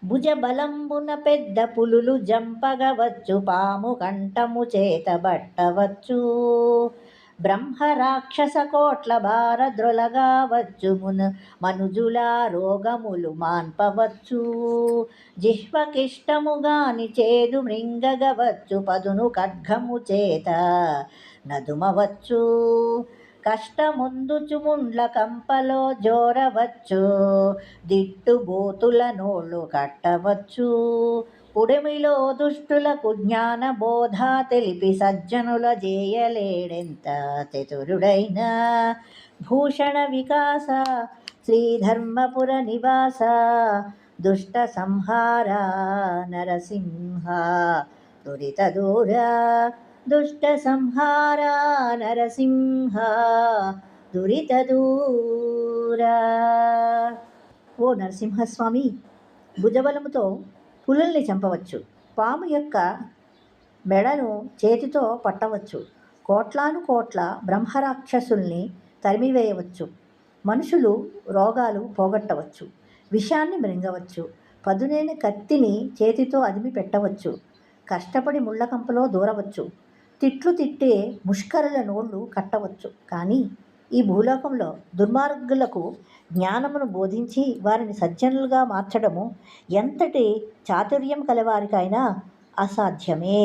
భుజబలంబున పెద్ద పులులు జంపగవచ్చు, పాము కంఠము చేతబట్టవచ్చు. బ్రహ్మ రాక్షస కోట్ల భారద్రొలగావచ్చు, మనుజుల రోగములు మాన్పవచ్చు. జిహ్వకిష్టముగాని చేదు మృంగగవచ్చు, పదును ఖడ్గము చేత నదుమవచ్చు. కష్టముందుచు ముండ్ల కంపలో జోరవచ్చు, దిట్టుబోతుల నోళ్ళు కట్టవచ్చు. పుడమిలో దుష్టులకు జ్ఞాన బోధ తెలిపి, సజ్జనుల జేయలేడెంత చతురుడైనా. భూషణ వికాస శ్రీధర్మపుర నివాస, దుష్ట సంహార నరసింహ దురిత దూర. దుష్ట సంహార నరసింహ దురిత దూర. ఓ నరసింహస్వామి, భుజబలముతో పులుల్ని చంపవచ్చు, పాము యొక్క మెడను చేతితో పట్టవచ్చు, కోట్లాను కోట్ల బ్రహ్మరాక్షసుల్ని తరిమివేయవచ్చు, మనుషులు రోగాలు పోగొట్టవచ్చు, విషాన్ని మృంగవచ్చు, పదునైన కత్తిని చేతితో అదిమి పెట్టవచ్చు, కష్టపడి ముళ్ళకంపలో దూరవచ్చు, తిట్లు తిట్టే ముష్కరుల నోళ్ళు కట్టవచ్చు. కానీ ఈ భూలోకంలో దుర్మార్గులకు జ్ఞానమును బోధించి వారిని సజ్జనులుగా మార్చడము ఎంతటి చాతుర్యం కలవారికైనా అసాధ్యమే.